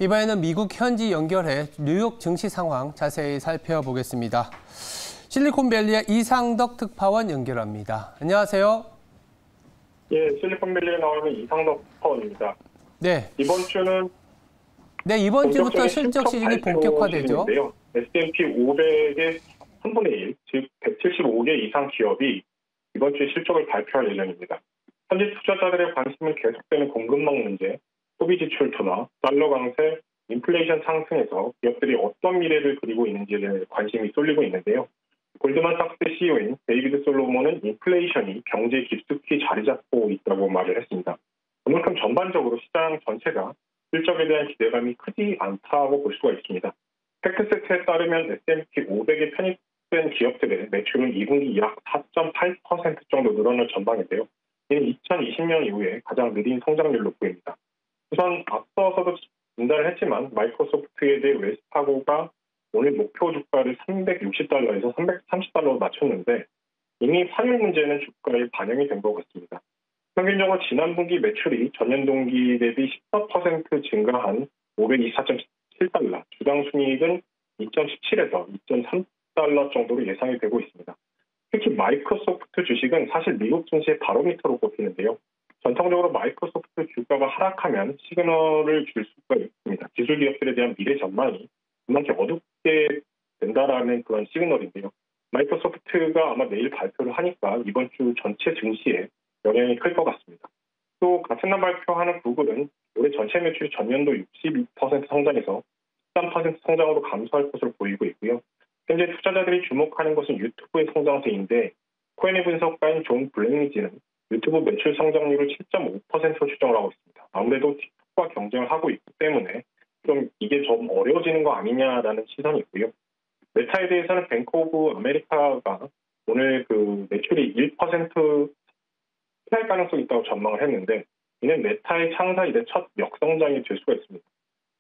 이번에는 미국 현지 연결해 뉴욕 증시 상황 자세히 살펴보겠습니다. 실리콘밸리의 이상덕 특파원 연결합니다. 안녕하세요. 예, 실리콘밸리에 나오는 이상덕 특파원입니다. 네. 이번 주부터 실적 시즌이 본격화되죠. S&P 500의 3분의 1, 즉 175개 이상 기업이 이번 주에 실적을 발표할 예정입니다. 현지 투자자들의 관심은 계속되는 공급망 문제, 소비 지출 둔화, 달러 강세, 인플레이션 상승에서 기업들이 어떤 미래를 그리고 있는지에 관심이 쏠리고 있는데요. 골드만삭스 CEO인 데이비드 솔로몬은 인플레이션이 경제에 깊숙이 자리 잡고 있다고 말을 했습니다. 그만큼 전반적으로 시장 전체가 실적에 대한 기대감이 크지 않다고 볼 수가 있습니다. 팩트세트에 따르면 S&P 500에 편입된 기업들의 매출은 2분기 약 4.8% 정도 늘어날 전망인데요. 이는 2020년 이후에 가장 느린 성장률로 보입니다. 우선 앞서서도 진단을 했지만 마이크로소프트에 대해 웰스파고가 오늘 목표 주가를 $360에서 $330로 낮췄는데 이미 환율 문제는 주가에 반영이 된 것 같습니다. 평균적으로 지난 분기 매출이 전년 동기 대비 14% 증가한 $524.7, 주당 순이익은 2.17에서 2.3달러 정도로 예상이 되고 있습니다. 특히 마이크로소프트 주식은 사실 미국 증시의 바로미터로 꼽히는데요. 전통적으로 마이크로소프트 주가가 하락하면 시그널을 줄 수가 있습니다. 기술 기업들에 대한 미래 전망이 그만큼 어둡게 된다라는 그런 시그널인데요. 마이크로소프트가 아마 내일 발표를 하니까 이번 주 전체 증시에 영향이 클 것 같습니다. 또 같은 날 발표하는 구글은 올해 전체 매출이 전년도 62% 성장해서 13% 성장으로 감소할 것으로 보이고 있고요. 현재 투자자들이 주목하는 것은 유튜브의 성장세인데 코엔의 분석가인 존 블랙리지는 유튜브 매출 성장률을 7.5%로 추정을 하고 있습니다. 아무래도 틱톡과 경쟁을 하고 있기 때문에 좀 이게 좀 어려워지는 거 아니냐라는 시선이 있고요. 메타에 대해서는 뱅크 오브 아메리카가 오늘 그 매출이 1% 피할 가능성이 있다고 전망을 했는데 이는 메타의 창사 이래 첫 역성장이 될 수가 있습니다.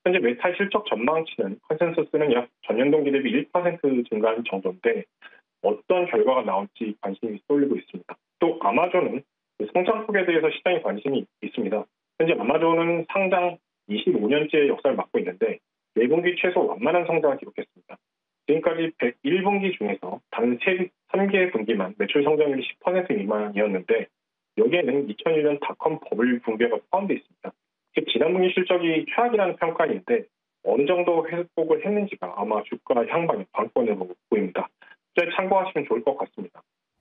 현재 메타의 실적 전망치는 컨센서스는 약 전년 동기 대비 1% 증가한 정도인데 어떤 결과가 나올지 관심이 쏠리고 있습니다. 또 아마존은 성장폭에 대해서 시장에 관심이 있습니다. 현재 아마존은 상장 25년째 역사를 맡고 있는데 4분기 최소 완만한 성장을 기록했습니다. 지금까지 101분기 중에서 단 3개 분기만 매출 성장률이 10% 미만이었는데 여기에는 2001년 닷컴 버블 붕괴가 포함되어 있습니다. 지난 분기 실적이 최악이라는 평가인데 어느 정도 회복을 했는지가 아마 주가 향방의 관건으로 보입니다. 참고하시면 좋을 것 같습니다.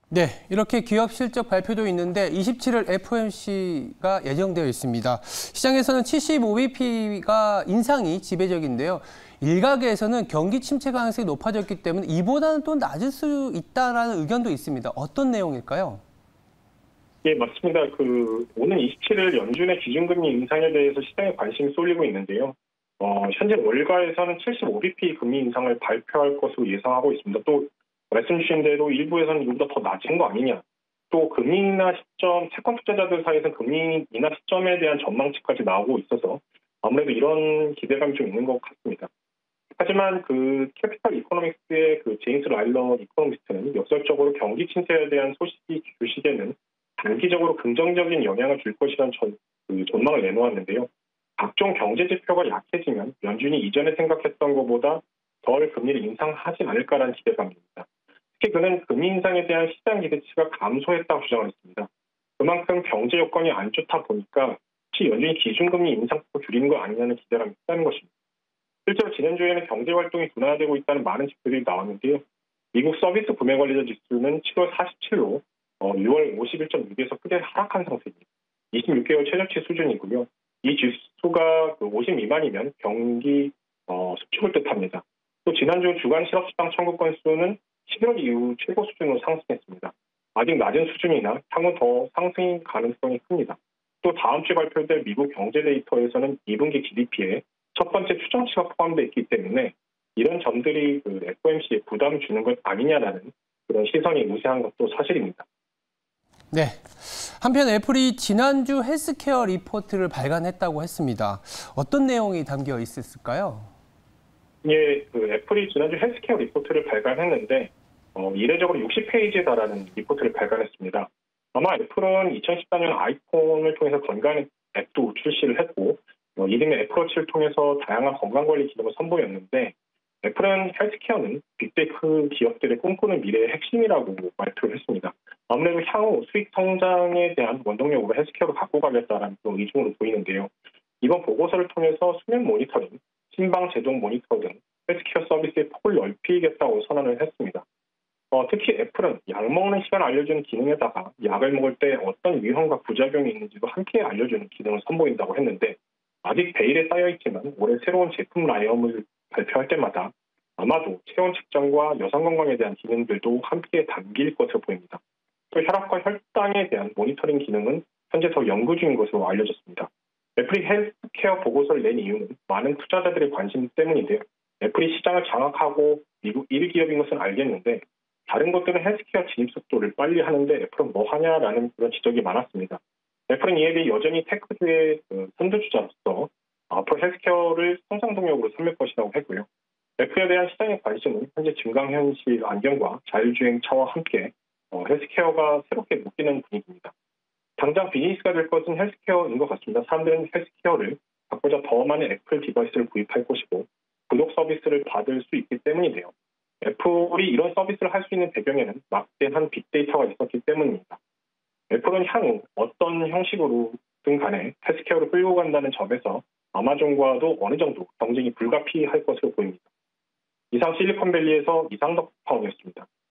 네, 이렇게 기업 실적 발표도 있는데 27일 FOMC가 예정되어 있습니다. 시장에서는 75bp가 인상이 지배적인데요. 일각에서는 경기 침체 가능성이 높아졌기 때문에 이보다는 또 낮을 수 있다라는 의견도 있습니다. 어떤 내용일까요? 예, 맞습니다. 오는 27일 연준의 기준금리 인상에 대해서 시장에 관심이 쏠리고 있는데요. 현재 월가에서는 75bp 금리 인상을 발표할 것으로 예상하고 있습니다. 또 말씀 주신 대로 일부에서는 이보다 더 낮은 거 아니냐. 또 금리 인하 시점, 채권 투자자들 사이에서는 금리 인하 시점에 대한 전망치까지 나오고 있어서 아무래도 이런 기대감이 좀 있는 것 같습니다. 하지만 캐피탈 이코노믹스의 제임스 라일러 이코노미스트는 역설적으로 경기 침체에 대한 소식이 주식에는 단기적으로 긍정적인 영향을 줄 것이라는 전망을 내놓았는데요. 각종 경제 지표가 약해지면 연준이 이전에 생각했던 것보다 덜 금리를 인상하지 않을까라는 기대감입니다. 특히 그는 금리 인상에 대한 시장 기대치가 감소했다고 주장을 했습니다. 그만큼 경제 여건이 안 좋다 보니까 혹시 연준이 기준금리 인상폭을 줄이는 거 아니냐는 기대감이 있다는 것입니다. 실제로 지난주에는 경제활동이 둔화되고 있다는 많은 지표들이 나왔는데요. 미국 서비스 구매관리자 지수는 7월 47로 6월 51.6에서 크게 하락한 상태입니다. 26개월 최저치 수준이고요. 이 지수가 50 미만이면 경기 수축을 뜻합니다. 또 지난주 주간 실업시장 청구 건수는 11월 이후 최고 수준으로 상승했습니다. 아직 낮은 수준이나 향후 더 상승 가능성이 큽니다. 또 다음 주에 발표될 미국 경제 데이터에서는 2분기 GDP에 첫 번째 추정치가 포함되어 있기 때문에 이런 점들이 FOMC에 부담을 주는 것 아니냐라는 그런 시선이 우세한 것도 사실입니다. 네. 한편 애플이 지난주 헬스케어 리포트를 발간했다고 했습니다. 어떤 내용이 담겨 있었을까요? 예, 애플이 지난주 헬스케어 리포트를 발간했는데 이례적으로 60페이지에 달하는 리포트를 발간했습니다. 아마 애플은 2014년 아이폰을 통해서 건강 앱도 출시를 했고 이름의 애플워치를 통해서 다양한 건강관리 기능을 선보였는데 애플은 헬스케어는 빅테크 기업들의 꿈꾸는 미래의 핵심이라고 발표를 했습니다. 아무래도 향후 수익 성장에 대한 원동력으로 헬스케어를 갖고 가겠다는 그런 의중으로 보이는데요. 이번 보고서를 통해서 수면 모니터링, 심방 제동 모니터 등 헬스케어 서비스의 폭을 넓히겠다고 선언을 했습니다. 특히 애플은 약 먹는 시간을 알려주는 기능에다가 약을 먹을 때 어떤 위험과 부작용이 있는지도 함께 알려주는 기능을 선보인다고 했는데 아직 베일에 쌓여있지만 올해 새로운 제품 라인업을 발표할 때마다 아마도 체온 측정과 여성 건강에 대한 기능들도 함께 담길 것으로 보입니다. 또 혈압과 혈당에 대한 모니터링 기능은 현재 더 연구 중인 것으로 알려졌습니다. 애플이 헬스케어 보고서를 낸 이유는 많은 투자자들의 관심 때문인데요. 애플이 시장을 장악하고 미국 1기업인 것은 알겠는데 다른 것들은 헬스케어 진입 속도를 빨리 하는데 애플은 뭐 하냐라는 그런 지적이 많았습니다. 애플은 이에 대해 여전히 테크주의 선두주자로서 앞으로 헬스케어를 성장 동력으로 삼을 것이라고 했고요. 애플에 대한 시장의 관심은 현재 증강현실 안경과 자율주행차와 함께 헬스케어가 새롭게 묶이는 분위기입니다. 당장 비즈니스가 될 것은 헬스케어인 것 같습니다. 사람들은 헬스케어를 받고자 더 많은 애플 디바이스를 구입할 것이고 구독 서비스를 받을 수 있기 때문인데요. 애플이 이런 서비스를 할 수 있는 배경에는 막대한 빅데이터가 있었기 때문입니다. 애플은 향후 어떤 형식으로든 간에 헬스케어를 끌고 간다는 점에서 아마존과도 어느 정도 경쟁이 불가피할 것으로 보입니다. 이상 실리콘밸리에서 이상덕 파원이었습니다.